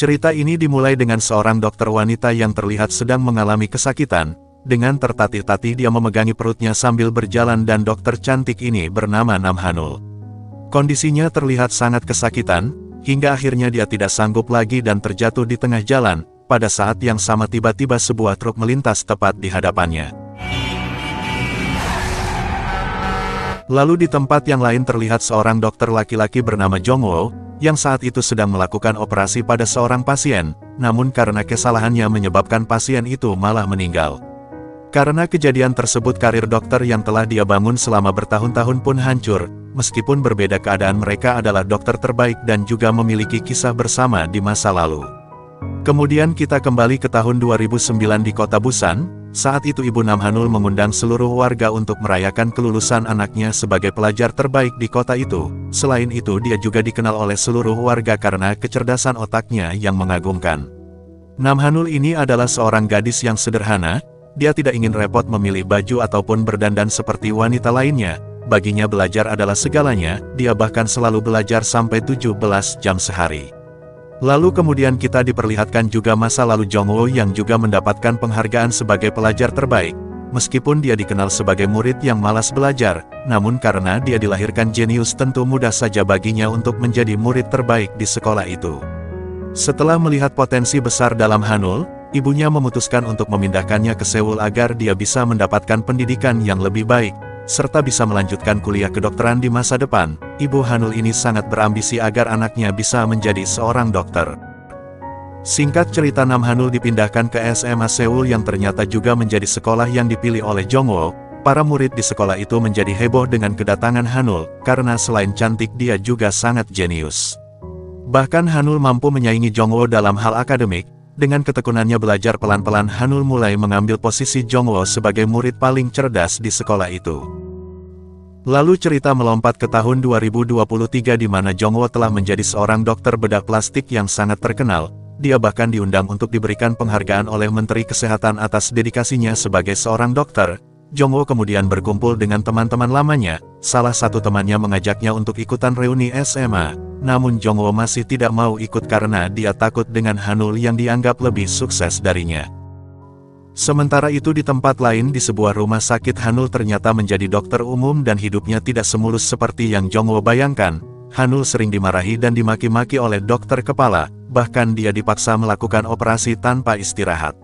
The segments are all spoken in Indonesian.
Cerita ini dimulai dengan seorang dokter wanita yang terlihat sedang mengalami kesakitan. Dengan tertatih-tatih dia memegangi perutnya sambil berjalan dan dokter cantik ini bernama Nam Hanul. Kondisinya terlihat sangat kesakitan, hingga akhirnya dia tidak sanggup lagi dan terjatuh di tengah jalan. Pada saat yang sama tiba-tiba sebuah truk melintas tepat di hadapannya. Lalu di tempat yang lain terlihat seorang dokter laki-laki bernama Jong Wo, yang saat itu sedang melakukan operasi pada seorang pasien, namun karena kesalahannya menyebabkan pasien itu malah meninggal. Karena kejadian tersebut karir dokter yang telah dia bangun selama bertahun-tahun pun hancur, meskipun berbeda keadaan mereka adalah dokter terbaik dan juga memiliki kisah bersama di masa lalu. Kemudian kita kembali ke tahun 2009 di kota Busan. Saat itu Ibu Nam Hanul mengundang seluruh warga untuk merayakan kelulusan anaknya sebagai pelajar terbaik di kota itu. Selain itu dia juga dikenal oleh seluruh warga karena kecerdasan otaknya yang mengagumkan. Nam Hanul ini adalah seorang gadis yang sederhana, dia tidak ingin repot memilih baju ataupun berdandan seperti wanita lainnya. Baginya belajar adalah segalanya, dia bahkan selalu belajar sampai 17 jam sehari. Lalu kemudian kita diperlihatkan juga masa lalu Jong Wo yang juga mendapatkan penghargaan sebagai pelajar terbaik. Meskipun dia dikenal sebagai murid yang malas belajar, namun karena dia dilahirkan jenius tentu mudah saja baginya untuk menjadi murid terbaik di sekolah itu. Setelah melihat potensi besar dalam Hanul, ibunya memutuskan untuk memindahkannya ke Seoul agar dia bisa mendapatkan pendidikan yang lebih baik, serta bisa melanjutkan kuliah kedokteran di masa depan. Ibu Hanul ini sangat berambisi agar anaknya bisa menjadi seorang dokter. Singkat cerita, Nam Hanul dipindahkan ke SMA Seoul yang ternyata juga menjadi sekolah yang dipilih oleh Jong Wo. Para murid di sekolah itu menjadi heboh dengan kedatangan Hanul, karena selain cantik dia juga sangat jenius. Bahkan Hanul mampu menyaingi Jong Wo dalam hal akademik. Dengan ketekunannya belajar pelan-pelan Hanul mulai mengambil posisi Jong Wo sebagai murid paling cerdas di sekolah itu. Lalu cerita melompat ke tahun 2023 di mana Jong Wo telah menjadi seorang dokter bedah plastik yang sangat terkenal. Dia bahkan diundang untuk diberikan penghargaan oleh Menteri Kesehatan atas dedikasinya sebagai seorang dokter. Jong Wo kemudian berkumpul dengan teman-teman lamanya. Salah satu temannya mengajaknya untuk ikutan reuni SMA. Namun Jong Wo masih tidak mau ikut karena dia takut dengan Hanul yang dianggap lebih sukses darinya. Sementara itu di tempat lain di sebuah rumah sakit, Hanul ternyata menjadi dokter umum dan hidupnya tidak semulus seperti yang Jong Wo bayangkan. Hanul sering dimarahi dan dimaki-maki oleh dokter kepala, bahkan dia dipaksa melakukan operasi tanpa istirahat.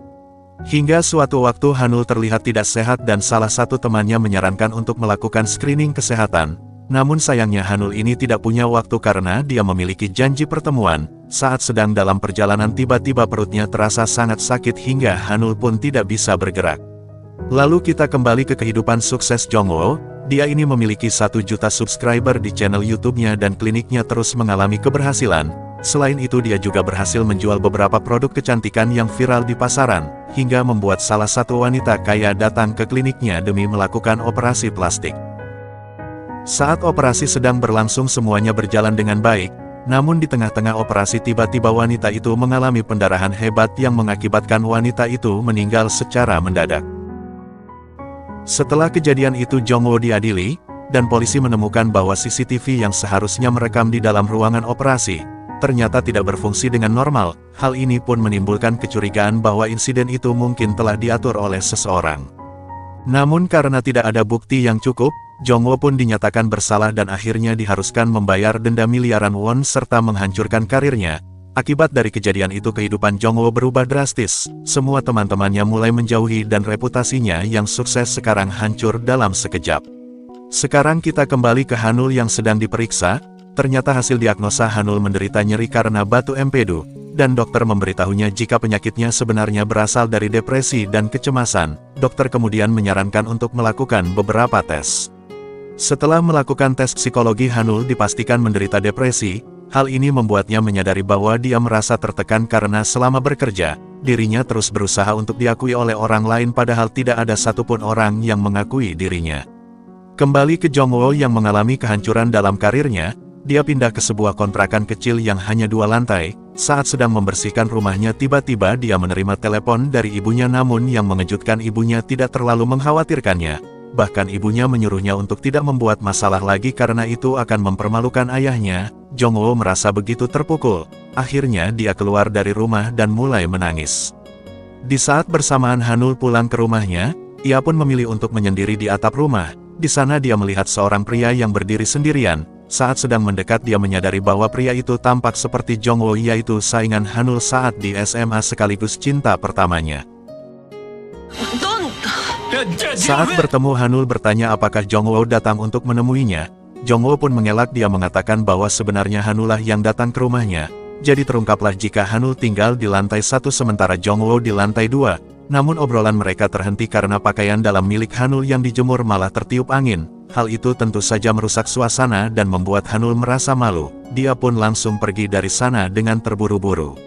Hingga suatu waktu Hanul terlihat tidak sehat dan salah satu temannya menyarankan untuk melakukan screening kesehatan. Namun sayangnya Hanul ini tidak punya waktu karena dia memiliki janji pertemuan. Saat sedang dalam perjalanan tiba-tiba perutnya terasa sangat sakit hingga Hanul pun tidak bisa bergerak. Lalu kita kembali ke kehidupan sukses Jong Wo. Dia ini memiliki 1 juta subscriber di channel YouTube-nya dan kliniknya terus mengalami keberhasilan. Selain itu dia juga berhasil menjual beberapa produk kecantikan yang viral di pasaran, hingga membuat salah satu wanita kaya datang ke kliniknya demi melakukan operasi plastik. Saat operasi sedang berlangsung semuanya berjalan dengan baik, namun di tengah-tengah operasi tiba-tiba wanita itu mengalami pendarahan hebat yang mengakibatkan wanita itu meninggal secara mendadak. Setelah kejadian itu Jong Wo diadili, dan polisi menemukan bahwa CCTV yang seharusnya merekam di dalam ruangan operasi, ternyata tidak berfungsi dengan normal. Hal ini pun menimbulkan kecurigaan bahwa insiden itu mungkin telah diatur oleh seseorang. Namun karena tidak ada bukti yang cukup, Jong Wo pun dinyatakan bersalah dan akhirnya diharuskan membayar denda miliaran won serta menghancurkan karirnya. Akibat dari kejadian itu kehidupan Jong Wo berubah drastis. Semua teman-temannya mulai menjauhi dan reputasinya yang sukses sekarang hancur dalam sekejap. Sekarang kita kembali ke Hanul yang sedang diperiksa. Ternyata hasil diagnosa Hanul menderita nyeri karena batu empedu, dan dokter memberitahunya jika penyakitnya sebenarnya berasal dari depresi dan kecemasan. Dokter kemudian menyarankan untuk melakukan beberapa tes. Setelah melakukan tes psikologi, Hanul dipastikan menderita depresi. Hal ini membuatnya menyadari bahwa dia merasa tertekan karena selama bekerja, dirinya terus berusaha untuk diakui oleh orang lain padahal tidak ada satupun orang yang mengakui dirinya. Kembali ke Jong Wo yang mengalami kehancuran dalam karirnya, dia pindah ke sebuah kontrakan kecil yang hanya 2 lantai. Saat sedang membersihkan rumahnya tiba-tiba dia menerima telepon dari ibunya, namun yang mengejutkan ibunya tidak terlalu mengkhawatirkannya. Bahkan ibunya menyuruhnya untuk tidak membuat masalah lagi karena itu akan mempermalukan ayahnya. Jong Wo merasa begitu terpukul. Akhirnya dia keluar dari rumah dan mulai menangis. Di saat bersamaan Hanul pulang ke rumahnya, ia pun memilih untuk menyendiri di atap rumah. Di sana dia melihat seorang pria yang berdiri sendirian. Saat sedang mendekat dia menyadari bahwa pria itu tampak seperti Jongwoo, yaitu saingan Hanul saat di SMA sekaligus cinta pertamanya. Saat bertemu Hanul bertanya apakah Jongwoo datang untuk menemuinya. Jongwoo pun mengelak, dia mengatakan bahwa sebenarnya Hanulah yang datang ke rumahnya. Jadi terungkaplah jika Hanul tinggal di lantai 1 sementara Jongwoo di lantai 2. Namun obrolan mereka terhenti karena pakaian dalam milik Hanul yang dijemur malah tertiup angin. Hal itu tentu saja merusak suasana dan membuat Hanul merasa malu. Dia pun langsung pergi dari sana dengan terburu-buru.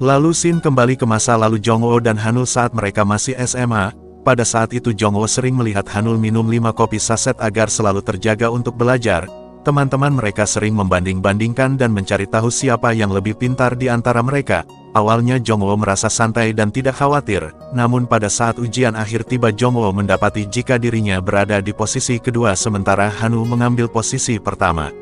Lalu scene kembali ke masa lalu Jongwoo dan Hanul saat mereka masih SMA. Pada saat itu Jongwoo sering melihat Hanul minum 5 kopi saset agar selalu terjaga untuk belajar. Teman-teman mereka sering membanding-bandingkan dan mencari tahu siapa yang lebih pintar di antara mereka. Awalnya Jongwoo merasa santai dan tidak khawatir, namun pada saat ujian akhir tiba Jongwoo mendapati jika dirinya berada di posisi kedua sementara Hanul mengambil posisi pertama.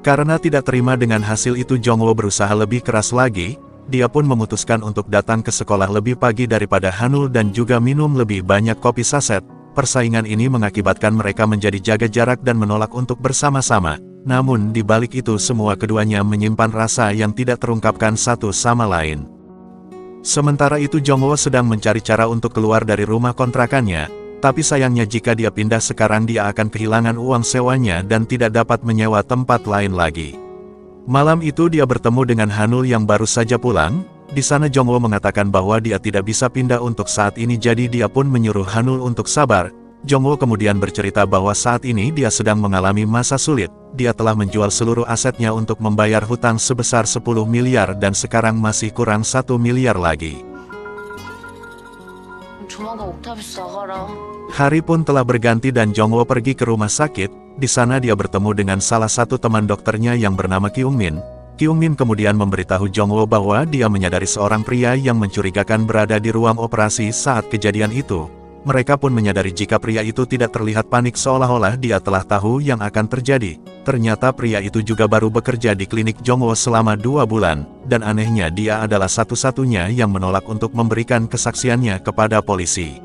Karena tidak terima dengan hasil itu Jongwoo berusaha lebih keras lagi. Dia pun memutuskan untuk datang ke sekolah lebih pagi daripada Hanul dan juga minum lebih banyak kopi saset. Persaingan ini mengakibatkan mereka menjadi jaga jarak dan menolak untuk bersama-sama. Namun di balik itu semua keduanya menyimpan rasa yang tidak terungkapkan satu sama lain. Sementara itu Jongwoo sedang mencari cara untuk keluar dari rumah kontrakannya. Tapi sayangnya jika dia pindah sekarang dia akan kehilangan uang sewanya dan tidak dapat menyewa tempat lain lagi. Malam itu dia bertemu dengan Hanul yang baru saja pulang. Di sana Jongwoo mengatakan bahwa dia tidak bisa pindah untuk saat ini jadi dia pun menyuruh Hanul untuk sabar. Jongwoo kemudian bercerita bahwa saat ini dia sedang mengalami masa sulit. Dia telah menjual seluruh asetnya untuk membayar hutang sebesar 10 miliar dan sekarang masih kurang 1 miliar lagi. Hari pun telah berganti dan Jongwoo pergi ke rumah sakit. Di sana dia bertemu dengan salah satu teman dokternya yang bernama Kyungmin. Kyungmin kemudian memberitahu Jongwoo bahwa dia menyadari seorang pria yang mencurigakan berada di ruang operasi saat kejadian itu. Mereka pun menyadari jika pria itu tidak terlihat panik seolah-olah dia telah tahu yang akan terjadi. Ternyata pria itu juga baru bekerja di klinik Jongwoo selama 2 bulan, dan anehnya dia adalah satu-satunya yang menolak untuk memberikan kesaksiannya kepada polisi.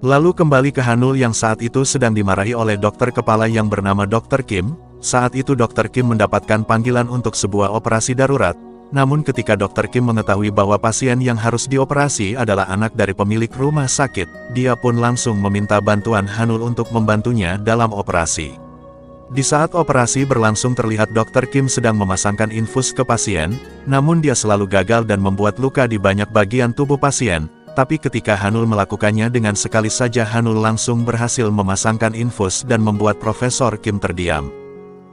Lalu kembali ke Hanul yang saat itu sedang dimarahi oleh dokter kepala yang bernama Dr. Kim. Saat itu Dr. Kim mendapatkan panggilan untuk sebuah operasi darurat. Namun ketika Dr. Kim mengetahui bahwa pasien yang harus dioperasi adalah anak dari pemilik rumah sakit, dia pun langsung meminta bantuan Hanul untuk membantunya dalam operasi. Di saat operasi berlangsung terlihat Dr. Kim sedang memasangkan infus ke pasien, namun dia selalu gagal dan membuat luka di banyak bagian tubuh pasien. Tapi ketika Hanul melakukannya dengan sekali saja Hanul langsung berhasil memasangkan infus dan membuat Profesor Kim terdiam.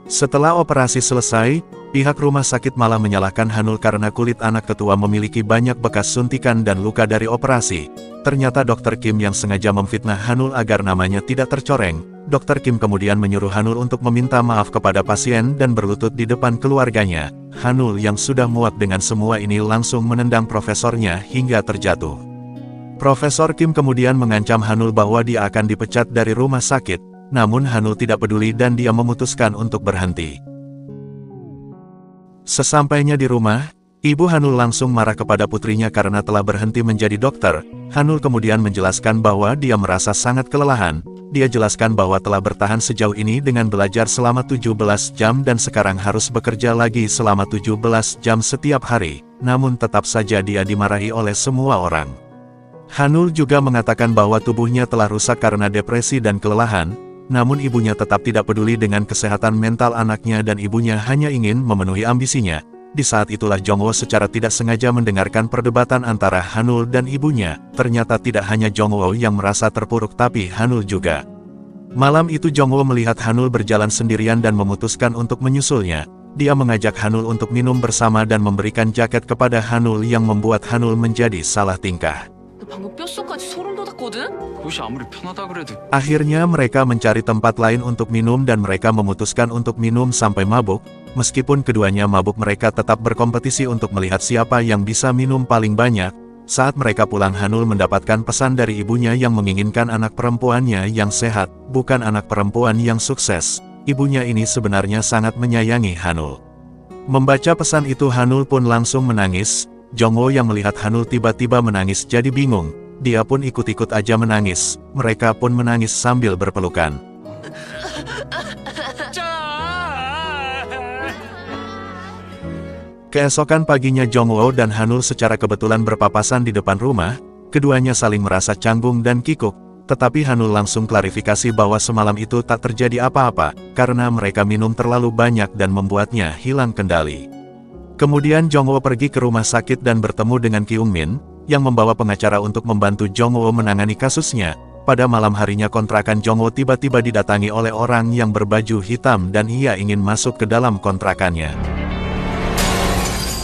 Setelah operasi selesai, pihak rumah sakit malah menyalahkan Hanul karena kulit anak ketua memiliki banyak bekas suntikan dan luka dari operasi. Ternyata Dr. Kim yang sengaja memfitnah Hanul agar namanya tidak tercoreng. Dr. Kim kemudian menyuruh Hanul untuk meminta maaf kepada pasien dan berlutut di depan keluarganya. Hanul yang sudah muak dengan semua ini langsung menendang profesornya hingga terjatuh. Profesor Kim kemudian mengancam Hanul bahwa dia akan dipecat dari rumah sakit. Namun Hanul tidak peduli dan dia memutuskan untuk berhenti. Sesampainya di rumah, ibu Hanul langsung marah kepada putrinya karena telah berhenti menjadi dokter. Hanul kemudian menjelaskan bahwa dia merasa sangat kelelahan. Dia jelaskan bahwa telah bertahan sejauh ini dengan belajar selama 17 jam dan sekarang harus bekerja lagi selama 17 jam setiap hari. Namun tetap saja dia dimarahi oleh semua orang. Hanul juga mengatakan bahwa tubuhnya telah rusak karena depresi dan kelelahan. Namun ibunya tetap tidak peduli dengan kesehatan mental anaknya dan ibunya hanya ingin memenuhi ambisinya. Di saat itulah Jongwoo secara tidak sengaja mendengarkan perdebatan antara Hanul dan ibunya. Ternyata tidak hanya Jongwoo yang merasa terpuruk tapi Hanul juga. Malam itu Jongwoo melihat Hanul berjalan sendirian dan memutuskan untuk menyusulnya. Dia mengajak Hanul untuk minum bersama dan memberikan jaket kepada Hanul yang membuat Hanul menjadi salah tingkah. Akhirnya mereka mencari tempat lain untuk minum dan mereka memutuskan untuk minum sampai mabuk. Meskipun keduanya mabuk mereka tetap berkompetisi untuk melihat siapa yang bisa minum paling banyak. Saat mereka pulang Hanul mendapatkan pesan dari ibunya yang menginginkan anak perempuannya yang sehat, bukan anak perempuan yang sukses. Ibunya ini sebenarnya sangat menyayangi Hanul. Membaca pesan itu Hanul pun langsung menangis. Jongwoo yang melihat Hanul tiba-tiba menangis jadi bingung. Dia pun ikut-ikut aja menangis. Mereka pun menangis sambil berpelukan. Keesokan paginya Jongwoo dan Hanul secara kebetulan berpapasan di depan rumah. Keduanya saling merasa canggung dan kikuk. Tetapi Hanul langsung klarifikasi bahwa semalam itu tak terjadi apa-apa, karena mereka minum terlalu banyak dan membuatnya hilang kendali. Kemudian Jongwoo pergi ke rumah sakit dan bertemu dengan Kyung Min, yang membawa pengacara untuk membantu Jongwoo menangani kasusnya. Pada malam harinya kontrakan Jongwoo tiba-tiba didatangi oleh orang yang berbaju hitam dan ia ingin masuk ke dalam kontrakannya.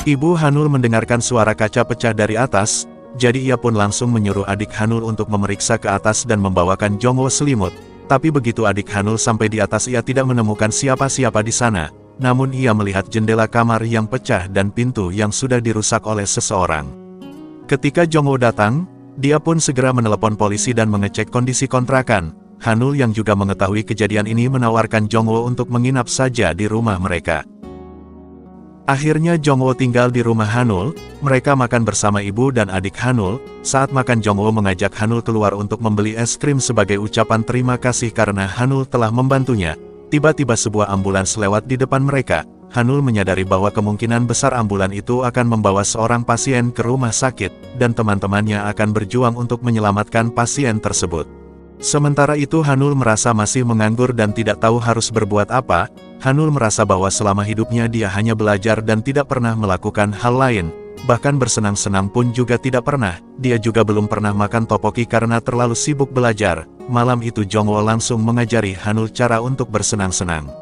Ibu Hanul mendengarkan suara kaca pecah dari atas. Jadi ia pun langsung menyuruh adik Hanul untuk memeriksa ke atas dan membawakan Jongwoo selimut. Tapi begitu adik Hanul sampai di atas ia tidak menemukan siapa-siapa di sana. Namun ia melihat jendela kamar yang pecah dan pintu yang sudah dirusak oleh seseorang. Ketika Jongwoo datang, dia pun segera menelepon polisi dan mengecek kondisi kontrakan. Hanul yang juga mengetahui kejadian ini menawarkan Jongwoo untuk menginap saja di rumah mereka. Akhirnya Jongwoo tinggal di rumah Hanul, mereka makan bersama ibu dan adik Hanul. Saat makan Jongwoo mengajak Hanul keluar untuk membeli es krim sebagai ucapan terima kasih karena Hanul telah membantunya. Tiba-tiba sebuah ambulans lewat di depan mereka. Hanul menyadari bahwa kemungkinan besar ambulan itu akan membawa seorang pasien ke rumah sakit, dan teman-temannya akan berjuang untuk menyelamatkan pasien tersebut. Sementara itu Hanul merasa masih menganggur dan tidak tahu harus berbuat apa. Hanul merasa bahwa selama hidupnya dia hanya belajar dan tidak pernah melakukan hal lain. Bahkan bersenang-senang pun juga tidak pernah. Dia juga belum pernah makan topoki karena terlalu sibuk belajar. Malam itu Jongwoo langsung mengajari Hanul cara untuk bersenang-senang.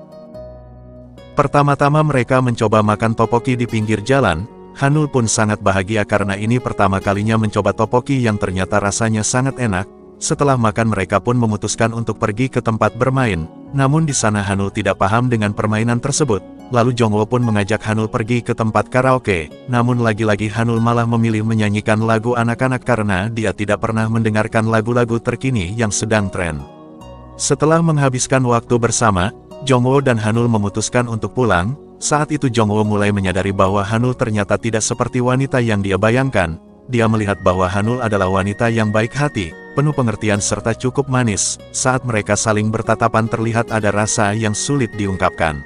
Pertama-tama mereka mencoba makan topoki di pinggir jalan. Hanul pun sangat bahagia karena ini pertama kalinya mencoba topoki yang ternyata rasanya sangat enak. Setelah makan mereka pun memutuskan untuk pergi ke tempat bermain. Namun di sana Hanul tidak paham dengan permainan tersebut. Lalu Jongwoo pun mengajak Hanul pergi ke tempat karaoke. Namun lagi-lagi Hanul malah memilih menyanyikan lagu anak-anak karena dia tidak pernah mendengarkan lagu-lagu terkini yang sedang tren. Setelah menghabiskan waktu bersama, Jongwoo dan Hanul memutuskan untuk pulang. Saat itu Jongwoo mulai menyadari bahwa Hanul ternyata tidak seperti wanita yang dia bayangkan. Dia melihat bahwa Hanul adalah wanita yang baik hati, penuh pengertian serta cukup manis. Saat mereka saling bertatapan terlihat ada rasa yang sulit diungkapkan.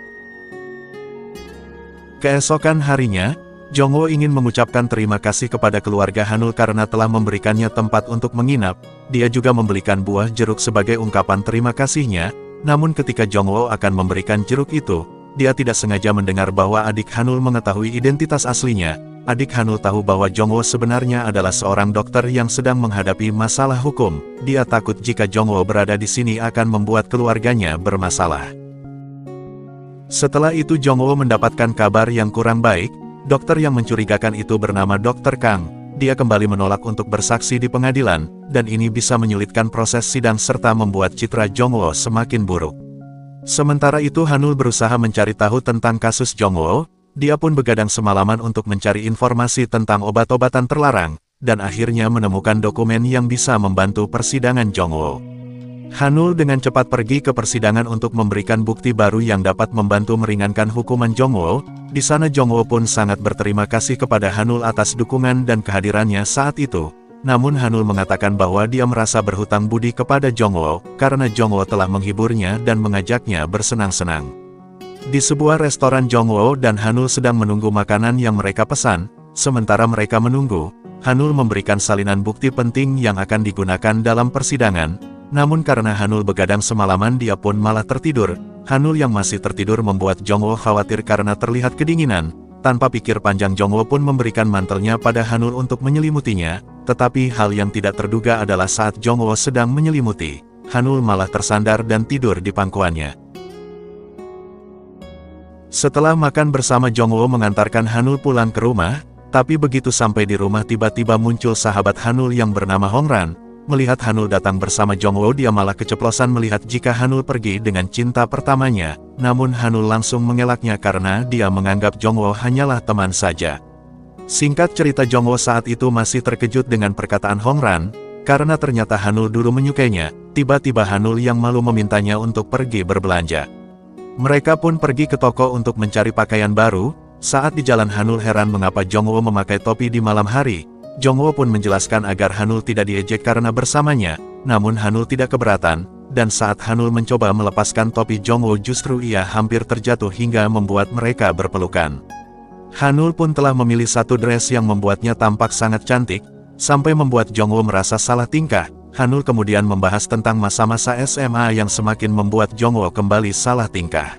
Keesokan harinya, Jongwoo ingin mengucapkan terima kasih kepada keluarga Hanul karena telah memberikannya tempat untuk menginap. Dia juga membelikan buah jeruk sebagai ungkapan terima kasihnya. Namun ketika Jongwoo akan memberikan jeruk itu, dia tidak sengaja mendengar bahwa adik Hanul mengetahui identitas aslinya. Adik Hanul tahu bahwa Jongwoo sebenarnya adalah seorang dokter yang sedang menghadapi masalah hukum. Dia takut jika Jongwoo berada di sini akan membuat keluarganya bermasalah. Setelah itu Jongwoo mendapatkan kabar yang kurang baik. Dokter yang mencurigakan itu bernama Dr. Kang. Dia kembali menolak untuk bersaksi di pengadilan, dan ini bisa menyulitkan proses sidang serta membuat citra Jongwoo semakin buruk. Sementara itu Hanul berusaha mencari tahu tentang kasus Jongwoo. Dia pun begadang semalaman untuk mencari informasi tentang obat-obatan terlarang, dan akhirnya menemukan dokumen yang bisa membantu persidangan Jongwoo. Hanul dengan cepat pergi ke persidangan untuk memberikan bukti baru yang dapat membantu meringankan hukuman Jongwoo. Di sana Jongwoo pun sangat berterima kasih kepada Hanul atas dukungan dan kehadirannya saat itu. Namun Hanul mengatakan bahwa dia merasa berhutang budi kepada Jongwoo, karena Jongwoo telah menghiburnya dan mengajaknya bersenang-senang. Di sebuah restoran Jongwoo dan Hanul sedang menunggu makanan yang mereka pesan. Sementara mereka menunggu, Hanul memberikan salinan bukti penting yang akan digunakan dalam persidangan. Namun karena Hanul begadang semalaman dia pun malah tertidur. Hanul yang masih tertidur membuat Jongwoo khawatir karena terlihat kedinginan. Tanpa pikir panjang Jongwoo pun memberikan mantelnya pada Hanul untuk menyelimutinya. Tetapi hal yang tidak terduga adalah saat Jongwoo sedang menyelimuti, Hanul malah tersandar dan tidur di pangkuannya. Setelah makan bersama Jongwoo mengantarkan Hanul pulang ke rumah, tapi begitu sampai di rumah tiba-tiba muncul sahabat Hanul yang bernama Hongran. Melihat Hanul datang bersama Jongwoo dia malah keceplosan melihat jika Hanul pergi dengan cinta pertamanya. Namun Hanul langsung mengelaknya karena dia menganggap Jongwoo hanyalah teman saja. Singkat cerita Jongwoo saat itu masih terkejut dengan perkataan Hongran, karena ternyata Hanul dulu menyukainya. Tiba-tiba Hanul yang malu memintanya untuk pergi berbelanja. Mereka pun pergi ke toko untuk mencari pakaian baru. Saat di jalan Hanul heran mengapa Jongwoo memakai topi di malam hari. Jongwoo pun menjelaskan agar Hanul tidak diejek karena bersamanya, namun Hanul tidak keberatan, dan saat Hanul mencoba melepaskan topi Jongwoo justru ia hampir terjatuh hingga membuat mereka berpelukan. Hanul pun telah memilih satu dress yang membuatnya tampak sangat cantik, sampai membuat Jongwoo merasa salah tingkah. Hanul kemudian membahas tentang masa-masa SMA yang semakin membuat Jongwoo kembali salah tingkah.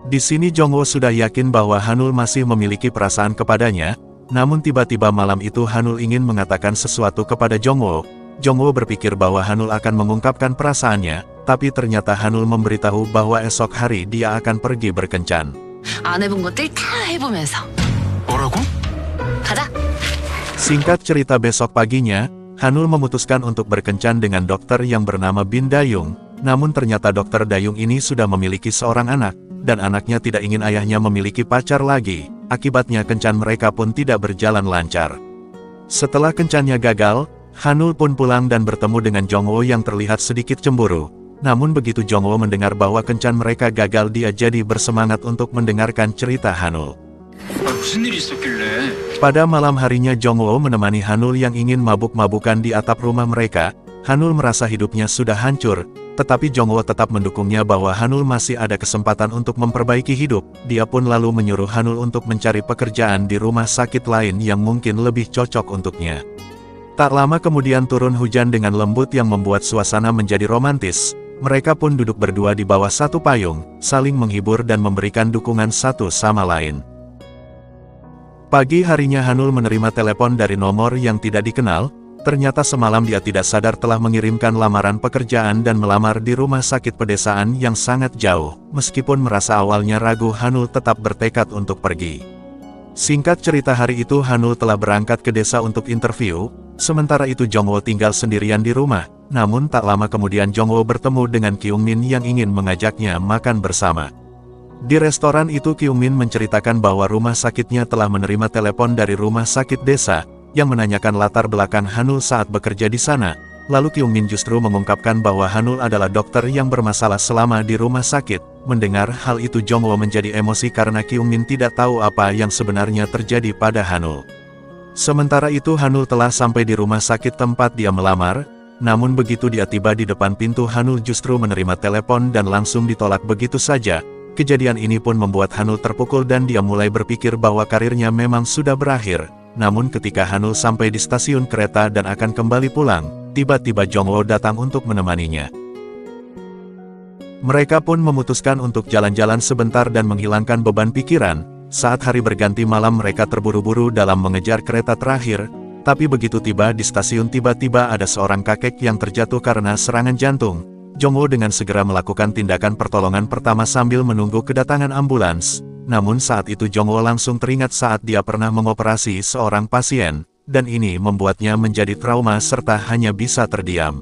Di sini Jongwoo sudah yakin bahwa Hanul masih memiliki perasaan kepadanya, namun tiba-tiba malam itu Hanul ingin mengatakan sesuatu kepada Jongwoo. Jongwoo berpikir bahwa Hanul akan mengungkapkan perasaannya, tapi ternyata Hanul memberitahu bahwa esok hari dia akan pergi berkencan. 안 해본 것들 다 해보면서. 뭐라고? 가자. Singkat cerita besok paginya, Hanul memutuskan untuk berkencan dengan dokter yang bernama Bin Dayung, namun ternyata dokter Dayung ini sudah memiliki seorang anak, dan anaknya tidak ingin ayahnya memiliki pacar lagi, akibatnya kencan mereka pun tidak berjalan lancar. Setelah kencannya gagal, Hanul pun pulang dan bertemu dengan Jongwoo yang terlihat sedikit cemburu. Namun begitu Jongwoo mendengar bahwa kencan mereka gagal, dia jadi bersemangat untuk mendengarkan cerita Hanul. 무슨 일이 있었길래? Pada malam harinya Jongwoo menemani Hanul yang ingin mabuk-mabukan di atap rumah mereka. Hanul merasa hidupnya sudah hancur, tetapi Jongwoo tetap mendukungnya bahwa Hanul masih ada kesempatan untuk memperbaiki hidup. Dia pun lalu menyuruh Hanul untuk mencari pekerjaan di rumah sakit lain yang mungkin lebih cocok untuknya. Tak lama kemudian turun hujan dengan lembut yang membuat suasana menjadi romantis. Mereka pun duduk berdua di bawah satu payung, saling menghibur dan memberikan dukungan satu sama lain. Pagi harinya Hanul menerima telepon dari nomor yang tidak dikenal. Ternyata semalam dia tidak sadar telah mengirimkan lamaran pekerjaan dan melamar di rumah sakit pedesaan yang sangat jauh. Meskipun merasa awalnya ragu, Hanul tetap bertekad untuk pergi. Singkat cerita, hari itu Hanul telah berangkat ke desa untuk interview, sementara itu Jongwoo tinggal sendirian di rumah. Namun tak lama kemudian Jongwoo bertemu dengan Kyungmin yang ingin mengajaknya makan bersama. Di restoran itu Kyungmin menceritakan bahwa rumah sakitnya telah menerima telepon dari rumah sakit desa, yang menanyakan latar belakang Hanul saat bekerja di sana. Lalu Kyungmin justru mengungkapkan bahwa Hanul adalah dokter yang bermasalah selama di rumah sakit. Mendengar hal itu Jongwoo menjadi emosi karena Kyungmin tidak tahu apa yang sebenarnya terjadi pada Hanul. Sementara itu Hanul telah sampai di rumah sakit tempat dia melamar, namun begitu dia tiba di depan pintu Hanul justru menerima telepon dan langsung ditolak begitu saja. Kejadian ini pun membuat Hanul terpukul dan dia mulai berpikir bahwa karirnya memang sudah berakhir. Namun ketika Hanul sampai di stasiun kereta dan akan kembali pulang, tiba-tiba Jongwoo datang untuk menemaninya. Mereka pun memutuskan untuk jalan-jalan sebentar dan menghilangkan beban pikiran. Saat hari berganti malam mereka terburu-buru dalam mengejar kereta terakhir, tapi begitu tiba di stasiun tiba-tiba ada seorang kakek yang terjatuh karena serangan jantung. Jongwoo dengan segera melakukan tindakan pertolongan pertama sambil menunggu kedatangan ambulans. Namun saat itu Jongwoo langsung teringat saat dia pernah mengoperasi seorang pasien, dan ini membuatnya menjadi trauma serta hanya bisa terdiam.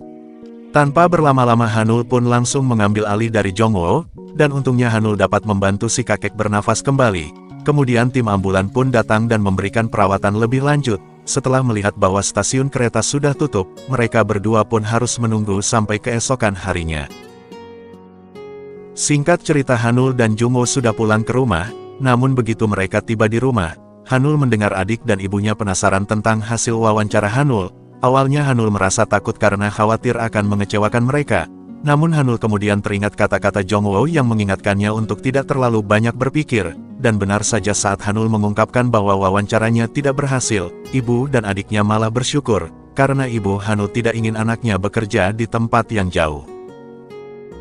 Tanpa berlama-lama Hanul pun langsung mengambil alih dari Jongwoo, dan untungnya Hanul dapat membantu si kakek bernafas kembali. Kemudian tim ambulan pun datang dan memberikan perawatan lebih lanjut. Setelah melihat bahwa stasiun kereta sudah tutup, mereka berdua pun harus menunggu sampai keesokan harinya. Singkat cerita, Hanul dan Jongwoo sudah pulang ke rumah, namun begitu mereka tiba di rumah, Hanul mendengar adik dan ibunya penasaran tentang hasil wawancara Hanul. Awalnya Hanul merasa takut karena khawatir akan mengecewakan mereka, namun Hanul kemudian teringat kata-kata Jongwoo yang mengingatkannya untuk tidak terlalu banyak berpikir, dan benar saja saat Hanul mengungkapkan bahwa wawancaranya tidak berhasil, ibu dan adiknya malah bersyukur, karena ibu Hanul tidak ingin anaknya bekerja di tempat yang jauh.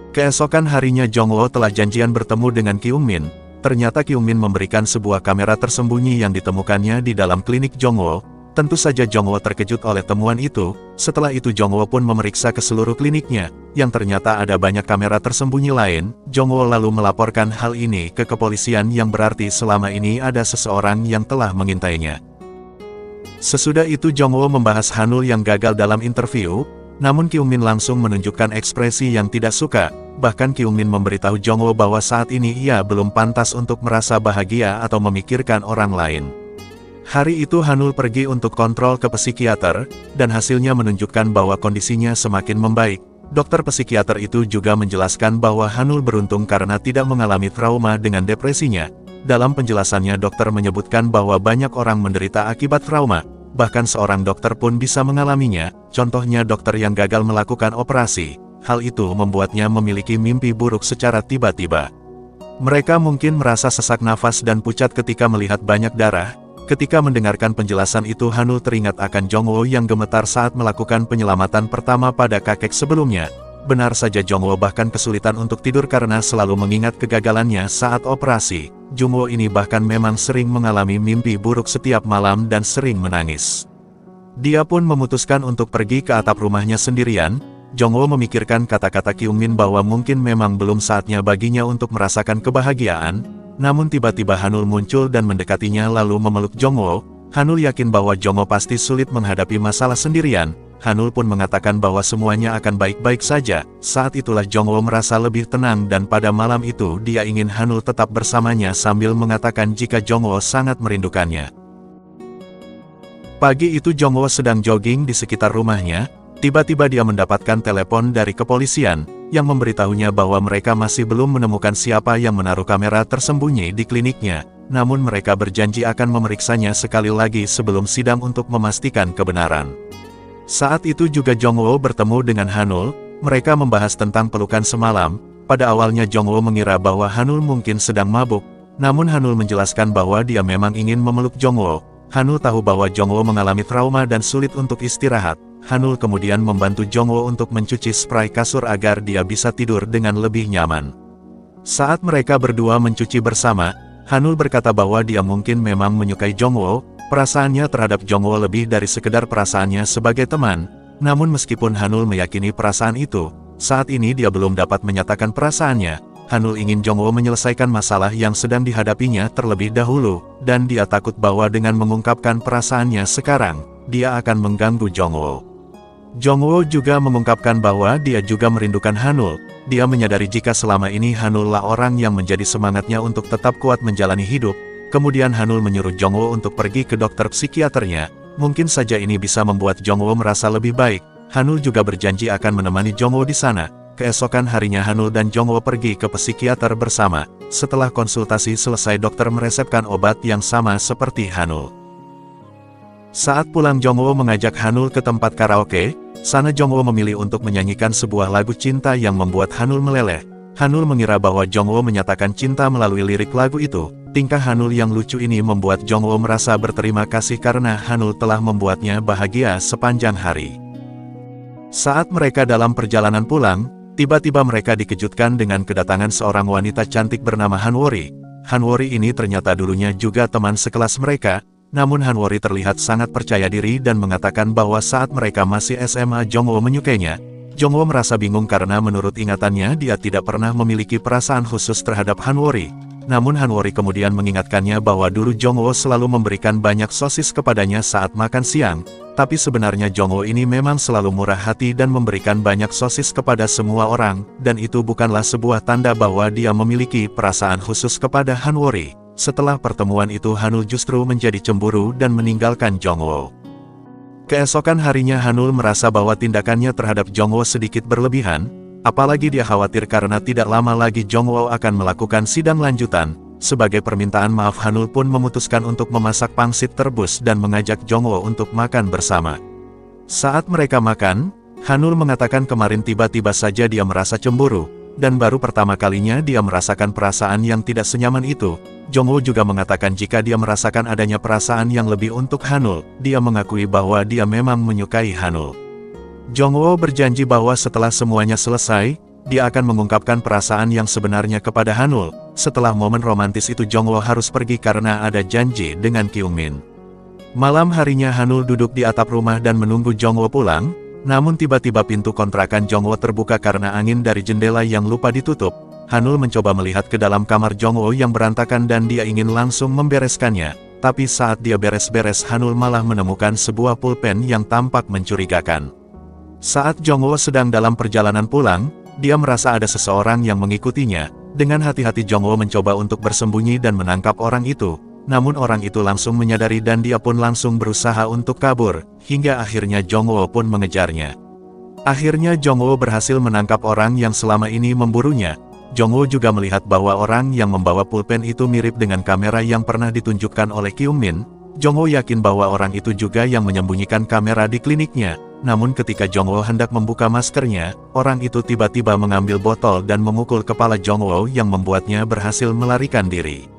Keesokan harinya Jongwoo telah janjian bertemu dengan Kyungmin. Ternyata Kyungmin memberikan sebuah kamera tersembunyi yang ditemukannya di dalam klinik Jongwoo. Tentu saja Jongwoo terkejut oleh temuan itu. Setelah itu Jongwoo pun memeriksa ke seluruh kliniknya, yang ternyata ada banyak kamera tersembunyi lain. Jongwoo lalu melaporkan hal ini ke kepolisian yang berarti selama ini ada seseorang yang telah mengintainya. Sesudah itu Jongwoo membahas Hanul yang gagal dalam interview, namun Kyungmin langsung menunjukkan ekspresi yang tidak suka. Bahkan Kyungmin memberitahu Jongwoo bahwa saat ini ia belum pantas untuk merasa bahagia atau memikirkan orang lain. Hari itu Hanul pergi untuk kontrol ke psikiater, dan hasilnya menunjukkan bahwa kondisinya semakin membaik. Dokter psikiater itu juga menjelaskan bahwa Hanul beruntung karena tidak mengalami trauma dengan depresinya. Dalam penjelasannya dokter menyebutkan bahwa banyak orang menderita akibat trauma, bahkan seorang dokter pun bisa mengalaminya, contohnya dokter yang gagal melakukan operasi. Hal itu membuatnya memiliki mimpi buruk secara tiba-tiba. Mereka mungkin merasa sesak nafas dan pucat ketika melihat banyak darah. Ketika mendengarkan penjelasan itu, Hanul teringat akan Jongwoo yang gemetar saat melakukan penyelamatan pertama pada kakek sebelumnya. Benar saja, Jongwoo bahkan kesulitan untuk tidur karena selalu mengingat kegagalannya saat operasi. Jongwoo ini bahkan memang sering mengalami mimpi buruk setiap malam dan sering menangis. Dia pun memutuskan untuk pergi ke atap rumahnya sendirian. Jongwoo memikirkan kata-kata Kyungmin bahwa mungkin memang belum saatnya baginya untuk merasakan kebahagiaan. Namun tiba-tiba Hanul muncul dan mendekatinya lalu memeluk Jongwoo. Hanul yakin bahwa Jongwoo pasti sulit menghadapi masalah sendirian. Hanul pun mengatakan bahwa semuanya akan baik-baik saja. Saat itulah Jongwoo merasa lebih tenang dan pada malam itu dia ingin Hanul tetap bersamanya sambil mengatakan jika Jongwoo sangat merindukannya. Pagi itu Jongwoo sedang jogging di sekitar rumahnya. Tiba-tiba dia mendapatkan telepon dari kepolisian, yang memberitahunya bahwa mereka masih belum menemukan siapa yang menaruh kamera tersembunyi di kliniknya, namun mereka berjanji akan memeriksanya sekali lagi sebelum sidang untuk memastikan kebenaran. Saat itu juga Jongwoo bertemu dengan Hanul, mereka membahas tentang pelukan semalam. Pada awalnya Jongwoo mengira bahwa Hanul mungkin sedang mabuk, namun Hanul menjelaskan bahwa dia memang ingin memeluk Jongwoo. Hanul tahu bahwa Jongwoo mengalami trauma dan sulit untuk istirahat. Hanul kemudian membantu Jongwoo untuk mencuci spray kasur agar dia bisa tidur dengan lebih nyaman. Saat mereka berdua mencuci bersama, Hanul berkata bahwa dia mungkin memang menyukai Jongwoo. Perasaannya terhadap Jongwoo lebih dari sekedar perasaannya sebagai teman. Namun meskipun Hanul meyakini perasaan itu, saat ini dia belum dapat menyatakan perasaannya. Hanul ingin Jongwoo menyelesaikan masalah yang sedang dihadapinya terlebih dahulu, dan dia takut bahwa dengan mengungkapkan perasaannya sekarang, dia akan mengganggu Jongwoo. Jongwoo juga mengungkapkan bahwa dia juga merindukan Hanul. Dia menyadari jika selama ini Hanul lah orang yang menjadi semangatnya untuk tetap kuat menjalani hidup. Kemudian Hanul menyuruh Jongwoo untuk pergi ke dokter psikiaternya. Mungkin saja ini bisa membuat Jongwoo merasa lebih baik. Hanul juga berjanji akan menemani Jongwoo di sana. Keesokan harinya Hanul dan Jongwoo pergi ke psikiater bersama. Setelah konsultasi selesai, dokter meresepkan obat yang sama seperti Hanul. Saat pulang Jongwoo mengajak Hanul ke tempat karaoke. Sana Jongwoo memilih untuk menyanyikan sebuah lagu cinta yang membuat Hanul meleleh. Hanul mengira bahwa Jongwoo menyatakan cinta melalui lirik lagu itu. Tingkah Hanul yang lucu ini membuat Jongwoo merasa berterima kasih karena Hanul telah membuatnya bahagia sepanjang hari. Saat mereka dalam perjalanan pulang, tiba-tiba mereka dikejutkan dengan kedatangan seorang wanita cantik bernama Hanwori. Hanwori ini ternyata dulunya juga teman sekelas mereka. Namun Hanwori terlihat sangat percaya diri dan mengatakan bahwa saat mereka masih SMA Jongwoo menyukainya. Jongwoo merasa bingung karena menurut ingatannya dia tidak pernah memiliki perasaan khusus terhadap Hanwori. Namun Hanwori kemudian mengingatkannya bahwa dulu Jongwoo selalu memberikan banyak sosis kepadanya saat makan siang. Tapi sebenarnya Jongwoo ini memang selalu murah hati dan memberikan banyak sosis kepada semua orang, dan itu bukanlah sebuah tanda bahwa dia memiliki perasaan khusus kepada Hanwori. Setelah pertemuan itu Hanul justru menjadi cemburu dan meninggalkan Jongwoo. Keesokan harinya Hanul merasa bahwa tindakannya terhadap Jongwoo sedikit berlebihan, apalagi dia khawatir karena tidak lama lagi Jongwoo akan melakukan sidang lanjutan. Sebagai permintaan maaf Hanul pun memutuskan untuk memasak pangsit terbus dan mengajak Jongwoo untuk makan bersama. Saat mereka makan, Hanul mengatakan kemarin tiba-tiba saja dia merasa cemburu, dan baru pertama kalinya dia merasakan perasaan yang tidak senyaman itu. Jongwoo juga mengatakan jika dia merasakan adanya perasaan yang lebih untuk Hanul, dia mengakui bahwa dia memang menyukai Hanul. Jongwoo berjanji bahwa setelah semuanya selesai, dia akan mengungkapkan perasaan yang sebenarnya kepada Hanul. Setelah momen romantis itu Jongwoo harus pergi karena ada janji dengan Kyungmin. Malam harinya Hanul duduk di atap rumah dan menunggu Jongwoo pulang, namun tiba-tiba pintu kontrakan Jongwoo terbuka karena angin dari jendela yang lupa ditutup. Hanul mencoba melihat ke dalam kamar Jongwoo yang berantakan dan dia ingin langsung membereskannya. Tapi saat dia beres-beres Hanul malah menemukan sebuah pulpen yang tampak mencurigakan. Saat Jongwoo sedang dalam perjalanan pulang, dia merasa ada seseorang yang mengikutinya. Dengan hati-hati Jongwoo mencoba untuk bersembunyi dan menangkap orang itu. Namun orang itu langsung menyadari dan dia pun langsung berusaha untuk kabur. Hingga akhirnya Jongwoo pun mengejarnya. Akhirnya Jongwoo berhasil menangkap orang yang selama ini memburunya. Jongwoo juga melihat bahwa orang yang membawa pulpen itu mirip dengan kamera yang pernah ditunjukkan oleh Kyung Min. Jongwoo yakin bahwa orang itu juga yang menyembunyikan kamera di kliniknya. Namun ketika Jongwoo hendak membuka maskernya, orang itu tiba-tiba mengambil botol dan memukul kepala Jongwoo yang membuatnya berhasil melarikan diri.